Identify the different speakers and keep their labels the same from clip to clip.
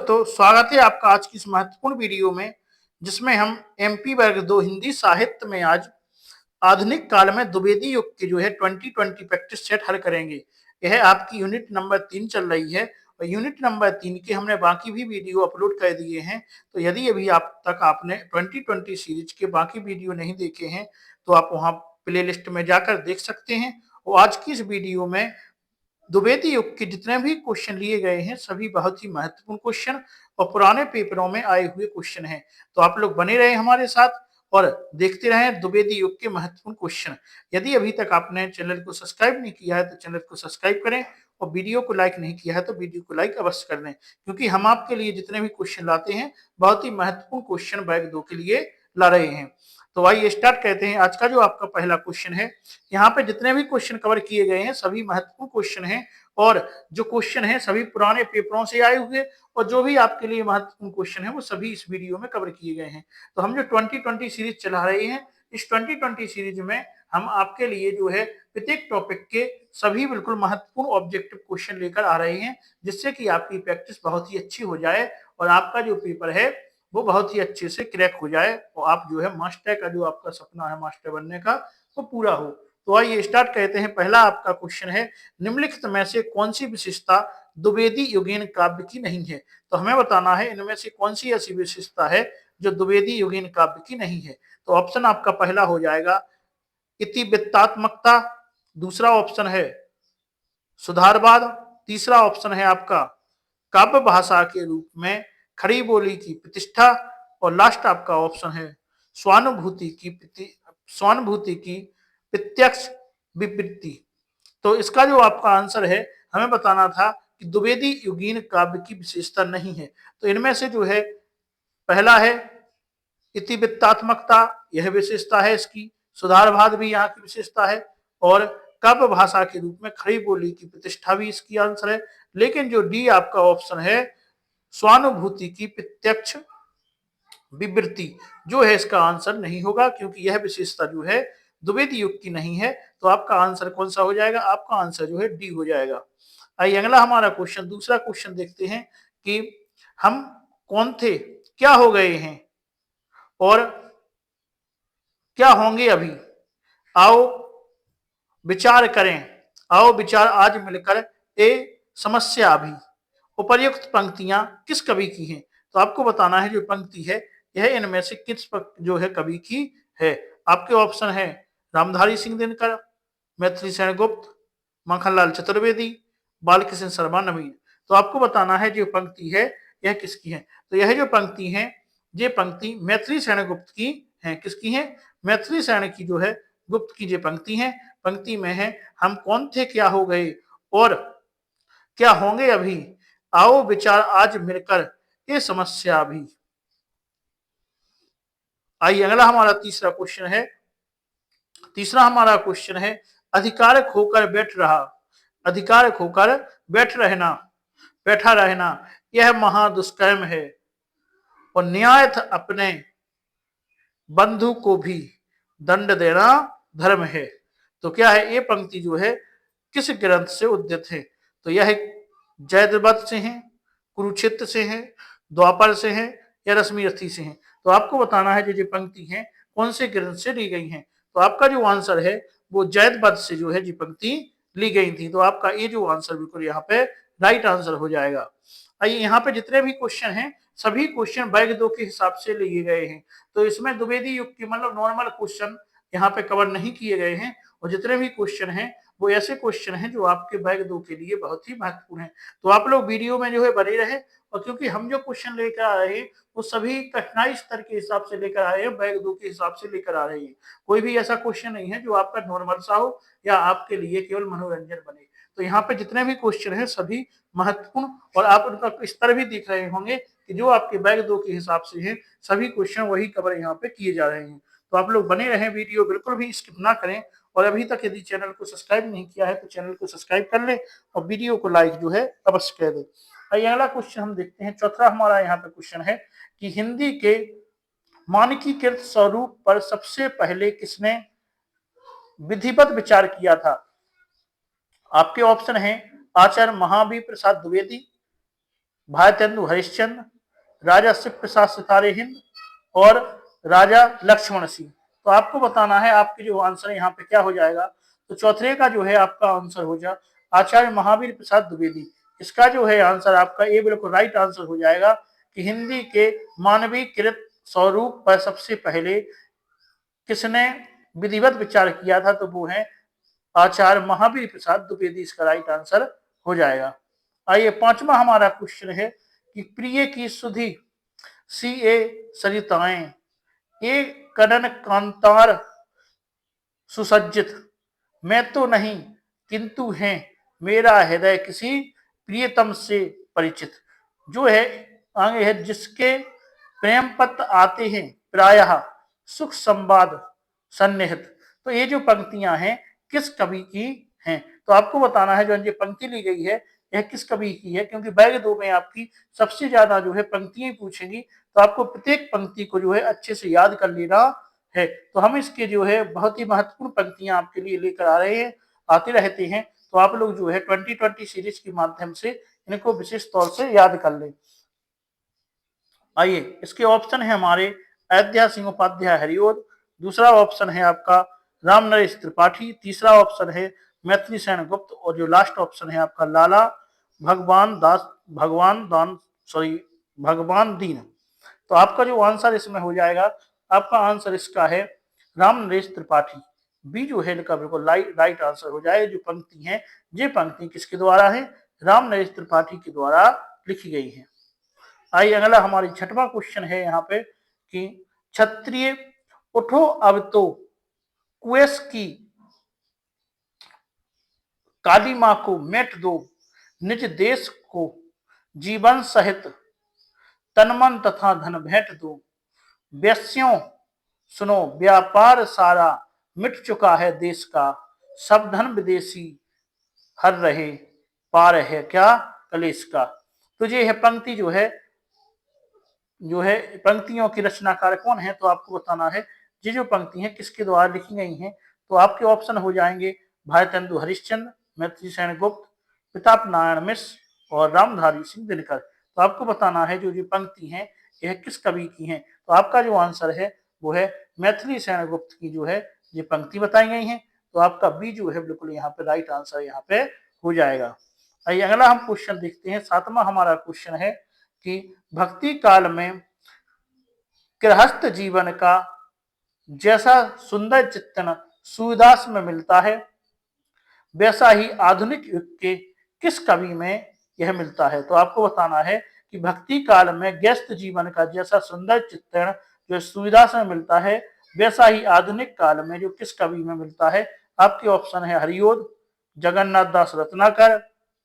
Speaker 1: दोस्तों, स्वागत है आपका आज की इस महत्वपूर्ण वीडियो में, जिसमें हम एमपी वर्ग 2 हिंदी साहित्य में आज आधुनिक काल में द्विवेदी युग की जो है 2020 प्रैक्टिस सेट हल करेंगे। यह आपकी यूनिट नंबर 3 चल रही है और यूनिट नंबर 3 के हमने बाकी भी वीडियो अपलोड कर दिए हैं। तो यदि अभी आप तक आपने 2020 सीरीज के बाकी वीडियो नहीं देखे हैं तो आप वहां प्लेलिस्ट में जाकर देख सकते हैं। और आज की इस वीडियो में द्विवेदी युग के जितने भी क्वेश्चन लिए गए हैं सभी बहुत ही महत्वपूर्ण क्वेश्चन और पुराने पेपरों में आए हुए क्वेश्चन हैं। तो आप लोग बने रहे हमारे साथ और देखते रहें द्विवेदी युग के महत्वपूर्ण क्वेश्चन। यदि अभी तक आपने चैनल को सब्सक्राइब नहीं किया है तो चैनल को सब्सक्राइब करें और वीडियो को लाइक नहीं किया है तो वीडियो को लाइक अवश्य कर दें, क्योंकि हम आपके लिए जितने भी क्वेश्चन लाते हैं बहुत ही महत्वपूर्ण क्वेश्चन बैग 2 के लिए ला रहे हैं। तो आइए स्टार्ट करते हैं। आज का जो आपका पहला क्वेश्चन है, यहाँ पे जितने भी क्वेश्चन कवर किए गए हैं सभी महत्वपूर्ण क्वेश्चन हैं और जो क्वेश्चन है सभी पुराने पेपरों से आए हुए और जो भी आपके लिए महत्वपूर्ण क्वेश्चन है वो सभी इस वीडियो में कवर किए गए हैं। तो हम जो 2020 सीरीज चला रहे हैं, इस 2020 सीरीज में हम आपके लिए जो है प्रत्येक टॉपिक के सभी बिल्कुल महत्वपूर्ण ऑब्जेक्टिव क्वेश्चन लेकर आ रहे हैं, जिससे कि आपकी प्रैक्टिस बहुत ही अच्छी हो जाए और आपका जो पेपर है वो बहुत ही अच्छे से क्रैक हो जाए और आप जो है मास्टर का जो आपका सपना है मास्टर बनने का वो पूरा हो। तो आइए स्टार्ट करते हैं। पहला आपका क्वेश्चन है, निम्नलिखित में से कौन सी विशेषता द्विवेदी युगीन काव्य की नहीं है? तो हमें बताना है इनमें से कौन सी ऐसी विशेषता है जो द्विवेदी युगीन काव्य की नहीं है। तो ऑप्शन आपका पहला हो जाएगा इतिवृत्तात्मकता, दूसरा ऑप्शन है सुधारवाद, तीसरा ऑप्शन है आपका काव्य भाषा के रूप में खड़ी बोली की प्रतिष्ठा और लास्ट आपका ऑप्शन है स्वानुभूति की प्रत्यक्ष विवृत्ति। तो इसका जो आपका आंसर है, हमें बताना था कि द्विवेदी युगीन काव्य की विशेषता नहीं है। तो इनमें से जो है पहला है इतिवृत्तात्मकता, यह विशेषता है इसकी, सुधारवाद भी यहाँ की विशेषता है और काव्य भाषा के रूप में खड़ी बोली की प्रतिष्ठा भी इसकी आंसर है। लेकिन जो डी आपका ऑप्शन है स्वानुभूति की प्रत्यक्ष विवृत्ति जो है इसका आंसर नहीं होगा, क्योंकि यह विशेषता जो है द्विवेदी युग की नहीं है। तो आपका आंसर कौन सा हो जाएगा? आपका आंसर जो है डी हो जाएगा। आइए अगला हमारा क्वेश्चन, दूसरा क्वेश्चन देखते हैं कि हम कौन थे, क्या हो गए हैं और क्या होंगे अभी। आओ विचार करें, आओ विचार आज मिलकर ए समस्या अभी। उपर्युक्त पंक्तियां किस कवि की हैं? तो आपको बताना है जो पंक्ति है यह इनमें से किस जो है कवि की है। आपके ऑप्शन है रामधारी सिंह दिनकर, मैथिली सेन गुप्त, माखनलाल चतुर्वेदी, बालकृष्ण शर्मा नवीन। तो आपको बताना है जो पंक्ति है यह किसकी है। तो यह जो पंक्ति है ये पंक्ति मैथिली सेन गुप्त की है। किसकी है? मैथिली सेन की जो है गुप्त की ये पंक्ति है। पंक्ति में है हम कौन थे क्या हो गए और क्या होंगे अभी, आओ विचार आज मिलकर ये समस्या अभी। आइए अगला हमारा तीसरा क्वेश्चन है। तीसरा हमारा क्वेश्चन है अधिकार खोकर बैठ रहा, अधिकार खोकर बैठा रहना यह महादुष्कर्म है और न्यायथ अपने बंधु को भी दंड देना धर्म है। तो क्या है? ये पंक्ति जो है किस ग्रंथ से उद्धृत है? तो यह जयद्रथ से है, कुरुक्षेत्र से है, द्वापर से है या रश्मिरथी से है। तो आपको बताना है जो पंक्ति है कौन से ग्रंथ से ली गई है। तो आपका जो आंसर है वो जयद्रथ से जो है जी पंक्ति ली गई थी। तो आपका ये जो आंसर बिल्कुल यहाँ पे राइट आंसर हो जाएगा। आइए यहाँ पे जितने भी क्वेश्चन हैं सभी क्वेश्चन बैग 2 के हिसाब से लिए गए हैं। तो इसमें द्विवेदी युग के मतलब नॉर्मल क्वेश्चन यहाँ पे कवर नहीं किए गए हैं और जितने भी क्वेश्चन हैं वो ऐसे क्वेश्चन हैं जो आपके बैग 2 के लिए बहुत ही महत्वपूर्ण है। तो आप लोग वीडियो में जो है बने रहे और क्योंकि हम जो क्वेश्चन लेकर आ रहे हैं वो सभी कठिनाई स्तर के हिसाब से लेकर आ रहे हैं, बैग 2 के हिसाब से लेकर आ रहे हैं। कोई भी ऐसा क्वेश्चन नहीं है जो आपका नॉर्मल सा हो या आपके लिए केवल मनोरंजन बने। तो यहाँ पे जितने भी क्वेश्चन हैं सभी महत्वपूर्ण और आप उनका स्तर भी देख रहे होंगे कि जो आपके बैग 2 के हिसाब से हैं सभी क्वेश्चन वही कवर यहाँ पे किए जा रहे हैं। तो आप लोग बने रहें, वीडियो बिल्कुल भी स्किप ना करें और अभी तक यदि चैनल को सब्सक्राइब नहीं किया है तो चैनल को सब्सक्राइब कर ले और वीडियो को लाइक जो है अवश्य कर दे। आइए अगला क्वेश्चन हम देखते हैं। चौथा हमारा यहाँ पे क्वेश्चन है कि हिंदी के मानकीकृत स्वरूप पर सबसे पहले किसने विधिवत विचार किया था? आपके ऑप्शन है आचार्य महावीर प्रसाद द्विवेदी, भारतेंदु हरिश्चंद्र, राजा शिव प्रसाद सितारे हिंद और राजा लक्ष्मण सिंह। तो आपको बताना है आपके जो आंसर है यहाँ पे क्या हो जाएगा। तो चौथे का जो है आपका आंसर हो जाए आचार्य महावीर प्रसाद द्विवेदी। इसका जो है आंसर आपका ए बिल्कुल राइट आंसर हो जाएगा कि हिंदी के मानवीकृत स्वरूप पर सबसे पहले किसने विधिवत विचार किया था, तो वो है आचार्य महावीर प्रसाद द्विवेदी। इसका राइट आंसर हो जाएगा। आइए पांचवा हमारा क्वेश्चन है कि प्रिय की सुधि सी ए सरिताएं, ए कनन कांतार सुसज्जित, मैं तो नहीं किंतु है मेरा हृदय किसी प्रियतम से परिचित। जो है आगे है जिसके प्रेम पत्र आते हैं प्रायः सुख संवाद सन्निहित। तो ये जो पंक्तियां हैं किस कवि की हैं, तो आपको बताना है जो ये पंक्ति ली गई है यह किस कवि की है, क्योंकि बैग 2 में आपकी सबसे ज्यादा जो है पंक्तियां पूछेंगी, तो आपको प्रत्येक पंक्ति को जो है अच्छे से याद कर लेना है। तो हम इसके जो है बहुत ही महत्वपूर्ण पंक्तियां आपके लिए लेकर आ रहे हैं, आते रहते हैं। तो आप लोग जो है 2020 सीरीज के माध्यम से इनको विशेष तौर से याद कर लें। आइए इसके ऑप्शन है हमारे अयोध्या सिंह उपाध्याय हरिओद, दूसरा ऑप्शन है आपका राम नरेश त्रिपाठी, तीसरा ऑप्शन है मैथिली सेन गुप्त और जो लास्ट ऑप्शन है आपका लाला भगवान दीन। तो आपका जो आंसर इसमें हो जाएगा, आपका आंसर इसका है राम नरेश त्रिपाठी। बी जो है इनका बिल्कुल राइट आंसर हो जाएगा। जो पंक्ति है ये पंक्ति किसके द्वारा है, राम नरेश त्रिपाठी के द्वारा लिखी गई है। आइए अगला हमारी छठवां क्वेश्चन है यहाँ पे कि क्षत्रिय उठो अब तो कुएस की काली मां को मेट दो, निज देश को जीवन सहित तन मन तथा धन भेंट दो, वेश्यों सुनो व्यापार सारा मिट चुका है देश का, सब धन विदेशी हर रहे पार है क्या कलेश का। तो ये है पंक्ति जो है पंक्तियों की रचनाकार कौन है, तो आपको बताना है ये जो पंक्ति है किसके द्वारा लिखी गई हैं। तो आपके ऑप्शन हो जाएंगे भारतेंदु हरिश्चंद्र, मैथिली सेन गुप्त, प्रताप नारायण मिश्र और रामधारी सिंह दिनकर। तो आपको बताना है जो पंक्ति है यह किस कवि की है। तो आपका जो आंसर है वो है मैथिली सेन गुप्त की जो है ये पंक्ति बताई गई है। तो आपका बी जो है बिल्कुल यहाँ पे राइट आंसर यहाँ पे हो जाएगा। आइए अगला हम क्वेश्चन देखते हैं। सातवां हमारा क्वेश्चन है कि भक्ति काल में गृहस्थ जीवन का जैसा सुंदर चित्रण सूरदास में मिलता है, वैसा ही आधुनिक युग के किस कवि में यह मिलता है। तो आपको बताना है कि भक्ति काल में गृहस्थ जीवन का जैसा सुंदर चित्रण जो सूरदास में मिलता है, वैसा ही आधुनिक काल में जो किस कवि में मिलता है। आपके ऑप्शन है हरिओद, जगन्नाथ दास रत्नाकर,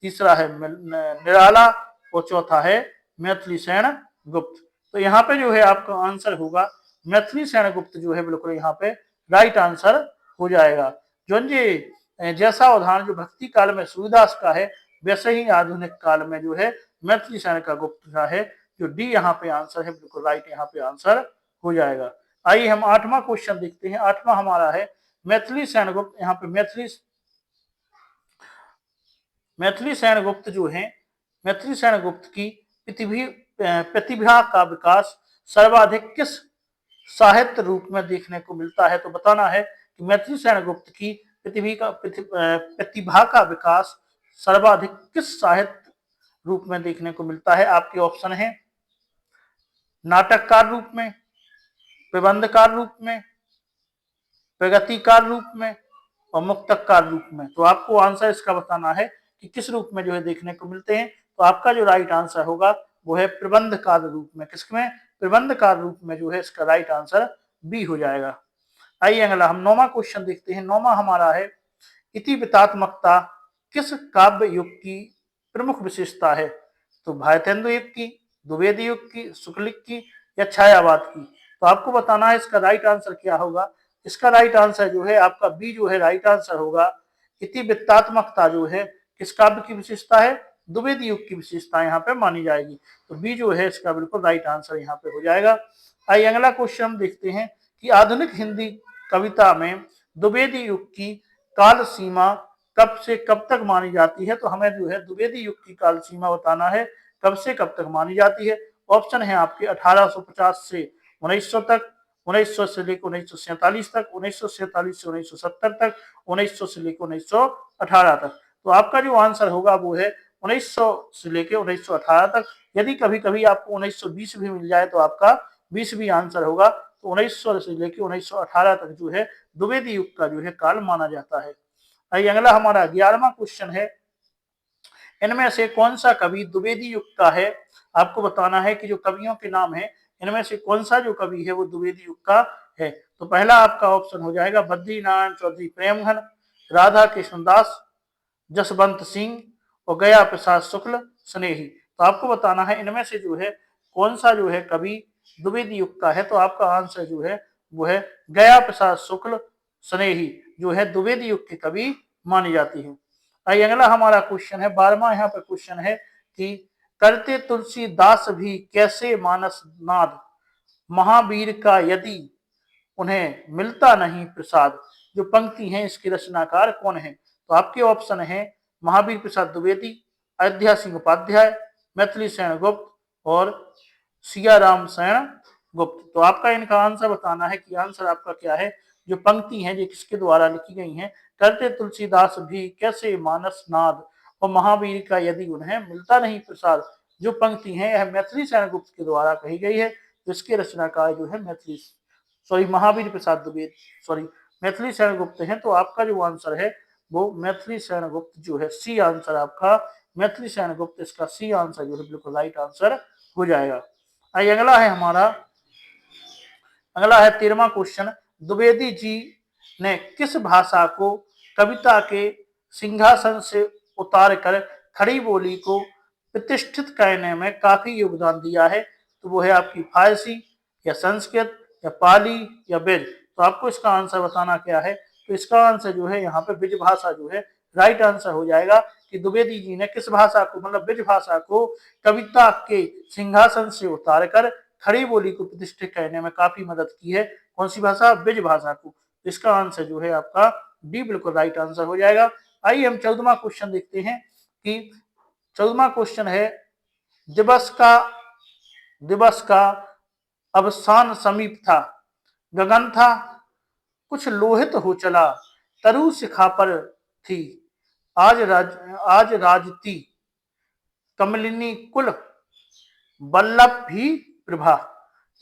Speaker 1: तीसरा है निराला और चौथा है मैथिली सेन गुप्त। तो यहाँ पे जो है आपका आंसर होगा मैथिली सेन गुप्त जो है बिल्कुल यहाँ पे राइट आंसर हो जाएगा। जो जैसा उदाहरण जो भक्ति काल में सूरदास का है, वैसे ही आधुनिक काल में जो है मैथिली सेन का गुप्त का है। जो डी यहाँ पे आंसर है बिल्कुल राइट यहाँ पे आंसर हो जाएगा। आइए हम आठवां क्वेश्चन देखते हैं। आठवां हमारा है मैथिली सेन गुप्त। यहाँ पे मैथिली सेन गुप्त जो है मैथिली सेन गुप्त की प्रतिभा का विकास सर्वाधिक किस साहित्य रूप में देखने को मिलता है। तो बताना है कि मैथिली सेन गुप्त की प्रतिभा का विकास सर्वाधिक किस साहित्य रूप में देखने को मिलता है। आपके ऑप्शन है नाटककार रूप में, प्रबंधकार रूप में, प्रगतिकार रूप में और मुक्तकार रूप में। तो आपको आंसर इसका बताना है कि किस रूप में जो है देखने को मिलते हैं। तो आपका जो राइट आंसर होगा वो है प्रबंधकार रूप में। किसमें, प्रबंधकार रूप में जो है इसका राइट आंसर बी हो जाएगा। आइए अगला हम नौवां क्वेश्चन देखते हैं। नौवां हमारा है इतिवृत्तात्मकता किस काव्य युग की प्रमुख विशेषता है। तो भारतेंदु युग की, द्विवेदी युग की, शुक्लिक की या छायावाद की। तो आपको बताना है इसका राइट आंसर क्या होगा। इसका राइट आंसर जो है आपका बी जो है राइट आंसर होगा। इतिवृत्तात्मकता जो है किस काव्य की विशेषता है, द्विवेदी युग की विशेषता यहाँ पे मानी जाएगी। तो बी जो है इसका बिल्कुल राइट आंसर यहाँ पे हो जाएगा। आइए अगला क्वेश्चन हम देखते हैं कि आधुनिक हिंदी कविता में द्विवेदी युग की काल सीमा कब से कब तक मानी जाती है। तो हमें जो है द्विवेदी युग की काल सीमा बताना है कब से कब तक मानी जाती है? ऑप्शन है आपके 1850 से 1900 तक, 1900 से लेकर 1947 तक, 1947 से 1970 तक, 1900 से लेकर 1918 तक। तो आपका जो आंसर होगा वो है 1900 से लेकर 1918 तक। यदि कभी कभी आपको 1920 भी मिल जाए तो आपका 20 भी आंसर होगा। तो 1900 से लेकर 1918 तक जो है द्विवेदी युग का जो है काल माना जाता है। आइए अगला हमारा 11वां क्वेश्चन है, इनमें से कौन सा कवि द्विवेदी युग का है? आपको बताना है कि जो कवियों के नाम है इनमें से कौन सा जो कवि है वो द्विवेदी युग का है। तो पहला आपका ऑप्शन हो जाएगा बद्रीनारायण चौधरी प्रेमघन, राधा कृष्णदास, जसवंत सिंह और गया प्रसाद शुक्ल स्नेही। तो आपको बताना है इनमें से जो है कौन सा जो है कवि द्विवेदी युग का है। तो आपका आंसर जो है वो है गया प्रसाद शुक्ल स्नेही जो है द्विवेदी युग के कवि मानी जाती है। आइए अगला हमारा क्वेश्चन है, 12वां यहाँ पर क्वेश्चन है कि करते तुलसीदास भी कैसे मानस नाद, महावीर का यदि उन्हें मिलता नहीं प्रसाद। जो पंक्ति है इसके रचनाकार कौन है? तो आपके ऑप्शन है महावीर प्रसाद द्विवेदी, अयोध्या सिंह उपाध्याय, मैथिली शरण गुप्त और सियाराम शरण गुप्त। तो आपका इनका आंसर बताना है कि आंसर आपका क्या है। जो पंक्ति है जो किसके द्वारा लिखी गई है, करते तुलसीदास भी कैसे मानस नाद और महावीर का यदि उन्हें मिलता नहीं प्रसाद। जो पंक्ति है यह मैथिली शरण गुप्त के द्वारा कही गई है। तो इसके रचनाकार जो है महावीर प्रसाद द्विवेदी, मैथिली शरण गुप्त हैं। तो आपका जो आंसर है वो मैथिली शरण गुप्त जो है सी आंसर आपका मैथिली शरण गुप्त, इसका सी आंसर जो है बिल्कुल राइट आंसर हो जाएगा। आइए अगला है हमारा, अगला है 13वां क्वेश्चन, द्विवेदी जी ने किस भाषा को कविता के सिंहासन से उतार कर खड़ी बोली को प्रतिष्ठित करने में काफी योगदान दिया है? तो वो है आपकी फारसी या संस्कृत या पाली या ब्रज। तो आपको इसका आंसर बताना क्या है। तो इसका आंसर जो है यहाँ पे ब्रज भाषा जो है राइट आंसर हो जाएगा कि द्विवेदी जी ने किस भाषा को मतलब ब्रज भाषा को कविता के सिंहासन से उतार कर खड़ी बोली को प्रतिष्ठित करने में काफी मदद की है। कौन सी भाषा? ब्रज भाषा को। इसका आंसर जो है आपका डी बिल्कुल राइट आंसर हो जाएगा। आइए हम 14वां क्वेश्चन देखते हैं कि 14वां क्वेश्चन है, दिवस का अवसान समीप था, गगन था कुछ लोहित हो चला, तरु शिखा पर थी आज राजती कमलिनी कुल बल्लभ भी प्रभा।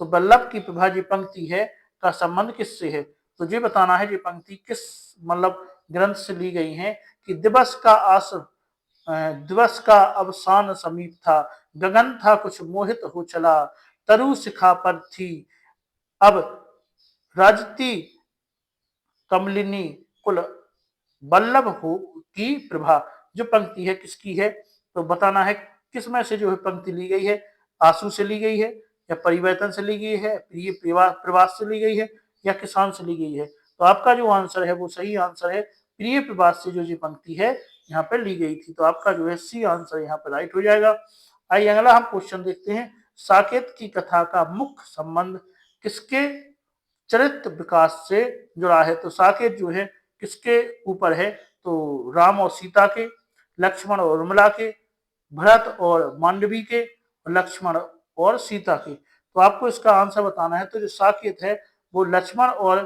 Speaker 1: तो बल्लभ की प्रभा जी पंक्ति है का संबंध किससे है? तो ये बताना है ये पंक्ति किस मतलब ग्रंथ से ली गई है कि दिवस का अवसान समीप था, गगन था कुछ मोहित हो चला, तरु शिखा पर थी अब राजती कमलिनी कुल बल्लभ हो की प्रभा। जो पंक्ति है किसकी है? तो बताना है किस में से जो है पंक्ति ली गई है। आंसू से ली गई है या परिवर्तन से ली गई है, प्रिय प्रवास से ली गई है या किसान से ली गई है। तो आपका जो आंसर है वो सही आंसर है, प्रिय प्रवास से जो पंक्ति है यहाँ पे ली गई थी। तो आपका जो है सी आंसर यहाँ पे राइट हो जाएगा। आइए अगला हम क्वेश्चन देखते हैं, साकेत की कथा का मुख्य संबंध किसके चरित्र विकास से जुड़ा है? तो साकेत जो है किसके ऊपर है? तो राम और सीता के, लक्ष्मण और उर्मिला के, भरत और मांडवी के, लक्ष्मण और सीता के। तो आपको इसका आंसर बताना है। तो जो साकेत है वो लक्ष्मण और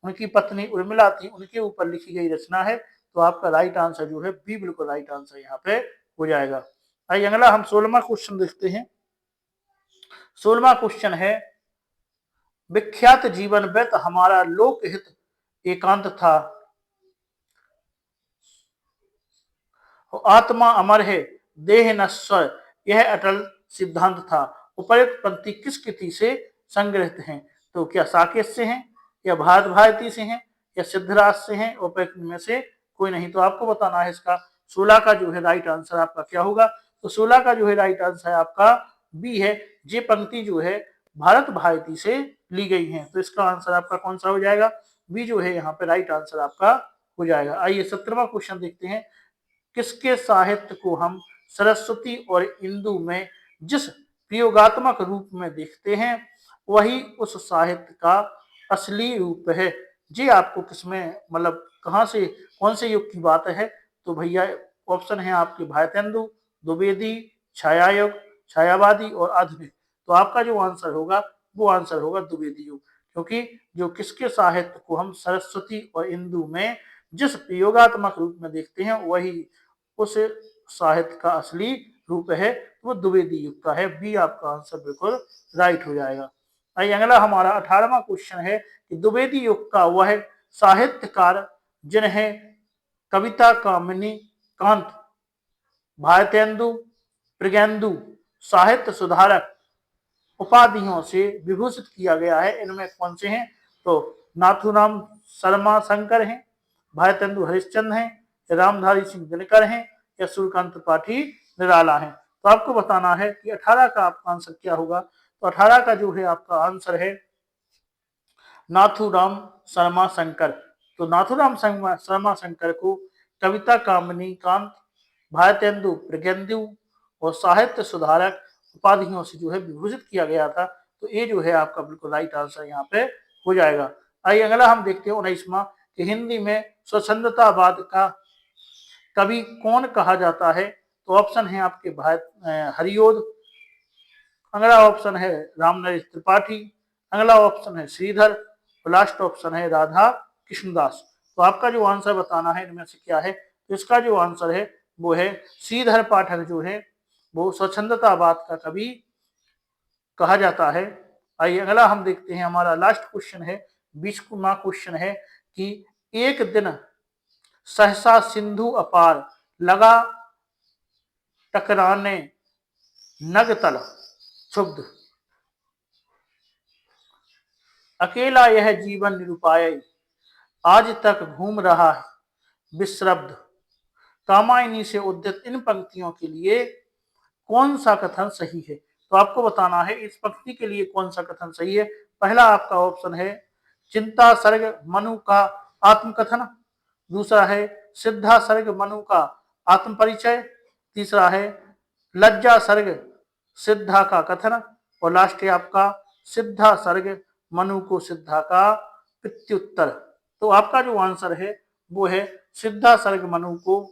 Speaker 1: उनकी पत्नी उर्मिला थी उनके ऊपर लिखी गई रचना है। तो आपका राइट आंसर जो है बी बिल्कुल राइट आंसर यहाँ पे हो जाएगा। आइए अगला हम 16वां क्वेश्चन देखते हैं। 16वां क्वेश्चन है, विख्यात जीवन व्यत हमारा लोकहित एकांत था, आत्मा अमर है देह नश्वर यह अटल सिद्धांत था। उपर्युक्त पंक्ति किस कृति से संग्रहित हैं? तो क्या साकेत से हैं या भारत भारती से हैं या सिद्धराज से हैं? उपर्युक्त में से कोई नहीं। तो आपको बताना है इसका 16 का जो है राइट आंसर आपका क्या होगा। तो 16 का जो है राइट आंसर आपका बी है। ये पंक्ति जो है भारत भारती से ली गई है। तो इसका आंसर आपका कौन सा हो जाएगा? बी जो है यहाँ पे राइट आंसर आपका हो जाएगा। आइए 17वां क्वेश्चन देखते हैं, किसके साहित्य को हम सरस्वती और इंदु में जिस प्रयोगात्मक रूप में देखते हैं वही उस साहित्य का असली रूप है। जी आपको किसमें मतलब कहाँ से कौन से युग की बात है? तो भैया ऑप्शन है आपके भारतेंदु, द्विवेदी, छाया युग, छायावादी और आधुनिक। तो आपका जो आंसर होगा वो आंसर होगा द्विवेदी युग, क्योंकि जो किसके साहित्य को हम सरस्वती और इंदु में जिस प्रयोगात्मक रूप में देखते हैं वही उस साहित्य का असली रूप है, वो द्विवेदी युग का है। बी आपका आंसर बिल्कुल राइट हो जाएगा। आइए अगला हमारा 18वां क्वेश्चन है कि द्विवेदी युग का वह साहित्यकार जिन्हें कविता कामिनी कांत, भारतेंदु, मृगेंदु, साहित्य सुधारक उपाधियों से विभूषित किया गया है, इनमें कौन से हैं? तो नाथूराम शर्मा शंकर हैं, भारतेंदु हरिश्चंद्र हैं, रामधारी सिंह दिनकर हैं, या सूर्यकांत त्रिपाठी निराला हैं। तो आपको बताना है कि 18 का आपका आंसर क्या होगा। तो 18 का जो है आपका आंसर है नाथूराम शर्मा शंकर। तो नाथूराम शर्मा शंकर को कविता कामिनी कांत, भारतेंदु, मृगेंदु और साहित्य सुधारक उपाधियों से जो है विभूषित किया गया था। तो ये जो है आपका बिल्कुल राइट आंसर यहाँ पे हो जाएगा। आइए अगला हम देखते हैं 19वां कि हिंदी में स्वच्छंदतावाद का कवि कौन कहा जाता है। तो ऑप्शन है आपके हरिओद, अगला ऑप्शन है रामनरेश त्रिपाठी, अगला ऑप्शन है श्रीधर और लास्ट ऑप्शन है राधा कृष्णदास। तो आपका जो आंसर बताना है इनमें से क्या है। तो इसका जो आंसर है वो है श्रीधर पाठक जो है वो स्वच्छंदतावाद का कवि कहा जाता है। आइए अगला हम देखते हैं, हमारा लास्ट क्वेश्चन है 20वां क्वेश्चन है कि एक दिन सहसा सिंधु अपार लगा टकराने नगतल क्षुब्ध, अकेला यह जीवन निरुपाय आज तक घूम रहा है विश्रब्ध। कामायनी से उद्धृत इन पंक्तियों के लिए कौन सा कथन सही है। तो आपको बताना है इस पंक्ति के लिए कौन सा कथन सही है। पहला आपका ऑप्शन है चिंता सर्ग मनु का आत्मकथन, दूसरा है सिद्धा सर्ग मनु का आत्म परिचय, तीसरा है लज्जा सर्ग सिद्धा का कथन, और लास्ट है आपका सिद्धा सर्ग मनु को सिद्धा का प्रत्युत्तर। तो आपका जो आंसर है वो है सिद्धा सर्ग मनु को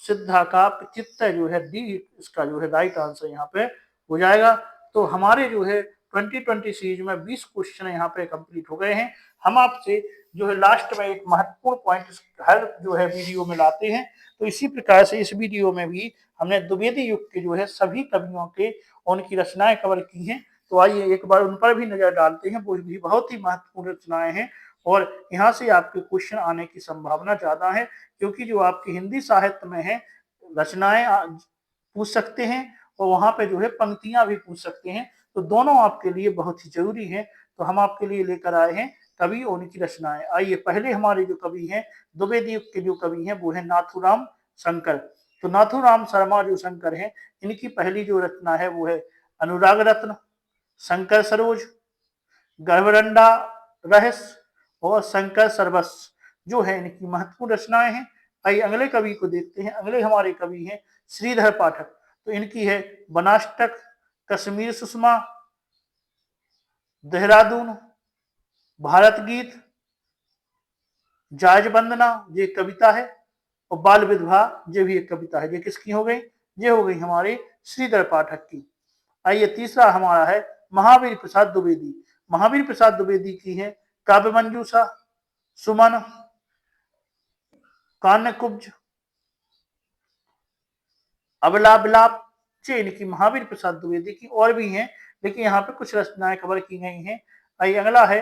Speaker 1: सिद्धा का प्रत्युत्तर जो है डी इसका जो है राइट आंसर यहाँ पे हो जाएगा। तो हमारे जो है 2020 सीरीज में 20 क्वेश्चन यहाँ पे कंप्लीट हो गए हैं। हम आपसे जो है लास्ट में एक महत्वपूर्ण पॉइंट हर जो है वीडियो में लाते हैं। तो इसी प्रकार से इस वीडियो में भी हमने द्विवेदी युग के जो है सभी कवियों के उनकी रचनाएं कवर की हैं। तो आइए एक बार उन पर भी नजर डालते हैं, वो भी बहुत ही महत्वपूर्ण रचनाएं हैं और यहाँ से आपके क्वेश्चन आने की संभावना ज्यादा है, क्योंकि जो आपके हिंदी साहित्य में है रचनाएं पूछ सकते हैं और वहां पे जो है पंक्तियां भी पूछ सकते हैं। तो दोनों आपके लिए बहुत ही जरूरी है। तो हम आपके लिए लेकर आए हैं कवि और उनकी रचनाएं। आइए पहले हमारे जो कवि हैं द्विवेदी युग के जो कवि हैं वो है नाथूराम शंकर। तो नाथूराम शर्मा जो शंकर हैं इनकी पहली जो रचना है वो है अनुराग रत्न, शंकर सरोज, गर्भरंडा रहस्य और शंकर सर्वस्व जो है इनकी महत्वपूर्ण रचनाएं हैं। आइए अगले कवि को देखते हैं। अगले हमारे कवि हैं श्रीधर पाठक। तो इनकी है बनाष्टक, कश्मीर सुषमा, देहरादून, भारत गीत, जायज वंदना ये कविता है, और बाल विधवा ये भी एक कविता है। ये किसकी हो गई? ये हो गई हमारे श्रीधर पाठक की। आइए तीसरा हमारा है महावीर प्रसाद द्विवेदी। महावीर प्रसाद द्विवेदी की है काव्य मंजूषा, सुमन, कान्य कुब्ज, अबला बिलाप, ये इनकी महावीर प्रसाद द्विवेदी की और भी हैं, लेकिन यहाँ पे कुछ रचनाएं कवर की गई हैं। आइए अगला है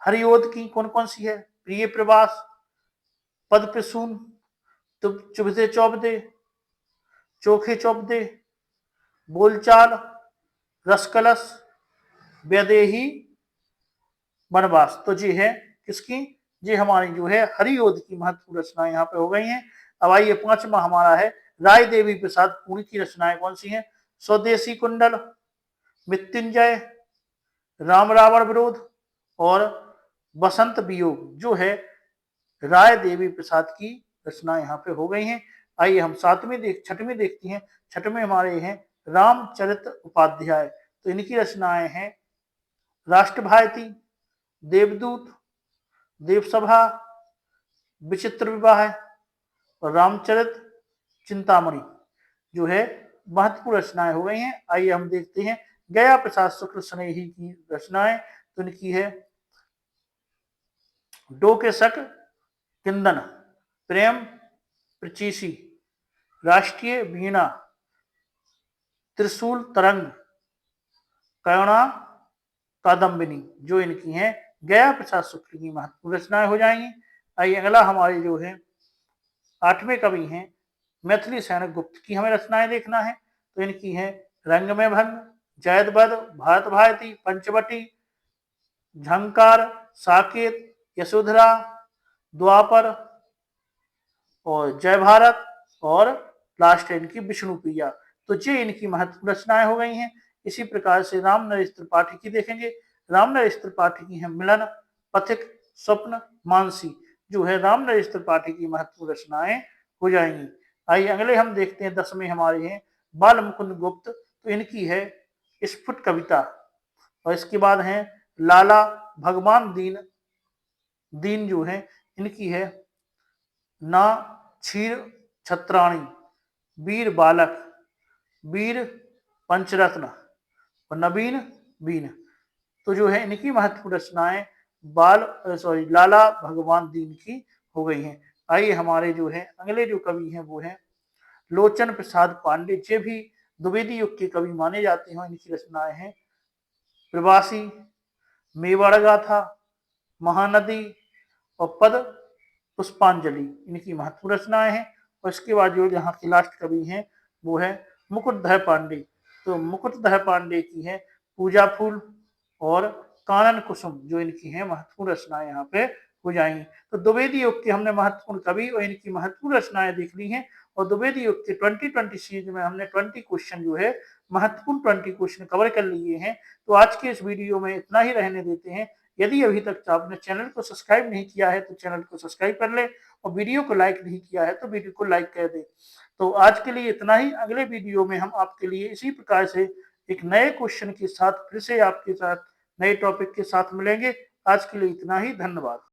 Speaker 1: हरिओद की कौन कौन सी है? प्रिय प्रवास, पद प्रसून, चुभते चौबदे, चोखे चौबदे, बोलचाल, रसकलश, वैदेही, वनवास। तो जी है किसकी? ये हमारी जो है हरिओद की महत्वपूर्ण रचनाएं यहाँ पे हो गई हैं। अब आइए पांचवा हमारा है राय देवी प्रसाद पुरी की रचनाएं कौन सी हैं? स्वदेशी कुंडल, मृत्युंजय, राम रावण विरोध और बसंत वियोग जो है राय देवी प्रसाद की रचनाएं यहाँ पे हो गई हैं। आइए हम छठवीं देखती हैं। छठवें हमारे हैं रामचरित उपाध्याय। तो इनकी रचनाएं हैं राष्ट्रभारती, देवदूत, देवसभा, विचित्र विवाह और रामचरित चिंतामणि जो है महत्वपूर्ण रचनाएं हो गई हैं। आइए हम देखते हैं गया प्रसाद शुक्ल स्नेही की रचनाएं। तो इनकी है डो के शक किंदन, प्रेम प्रचीसी, राष्ट्रीय वीणा, त्रिशूल तरंग, करुणा कादम्बिनी, जो इनकी हैं गया प्रसाद शुक्ल की महत्वपूर्ण रचनाएं हो जाएंगी। आइए अगला हमारे जो है 8वें कवि हैं मैथिली सैनिक गुप्त की हमें रचनाएं देखना है। तो इनकी है रंग में भंग, जैदबद, भारत भारती, पंचवटी, झंकार, साकेत, यशोधरा, द्वापर और जय भारत और लास्ट है इनकी विष्णु प्रिया। तो ये इनकी महत्वपूर्ण रचनाएं हो गई हैं। इसी प्रकार से राम नरेश त्रिपाठी की देखेंगे। राम नरेश त्रिपाठी की है मिलन, पथिक, स्वप्न, मानसी, जो है राम नरेश त्रिपाठी की महत्वपूर्ण रचनाएं हो जाएंगी। आइए अगले हम देखते हैं 10वें हमारे हैं बाल मुकुंद गुप्त। तो इनकी है स्फुट कविता और इसके बाद है लाला भगवान दीन, दीन जो है इनकी है ना क्षीर छत्राणी, वीर बालक, वीर पंचरत्न और नवीन बीन। तो जो है इनकी महत्वपूर्ण रचनाएं लाला भगवान दीन की हो गई हैं। आइए हमारे जो है अगले जो कवि हैं वो हैं लोचन प्रसाद पांडे। ये भी द्विवेदी युग के कवि माने जाते हैं। इनकी रचनाएं हैं प्रवासी, मेवाड़ गाथा, महानदी और पद पुष्पांजलि, इनकी महत्वपूर्ण रचनाएं हैं। और इसके बाद जो यहाँ के लास्ट कवि हैं वो है मुकुटधर पांडे। तो मुकुटधर पांडे की है पूजा फूल और कानन कुसुम, जो इनकी है महत्वपूर्ण रचनाएं यहाँ पे हो जाएंगी। तो द्विवेदी युग के हमने महत्वपूर्ण कवि और इनकी महत्वपूर्ण रचनाएं देख ली हैं। और द्विवेदी युग के 2020 सीरीज में हमने 20 क्वेश्चन जो है महत्वपूर्ण 20 क्वेश्चन कवर कर लिए हैं। तो आज के इस वीडियो में इतना ही रहने देते हैं। यदि अभी तक आपने चैनल को सब्सक्राइब नहीं किया है तो चैनल को सब्सक्राइब कर ले और वीडियो को लाइक नहीं किया है तो वीडियो को लाइक कर दे। तो आज के लिए इतना ही। अगले वीडियो में हम आपके लिए इसी प्रकार से एक नए क्वेश्चन के साथ फिर से आपके साथ नए टॉपिक के साथ मिलेंगे। आज के लिए इतना ही। धन्यवाद।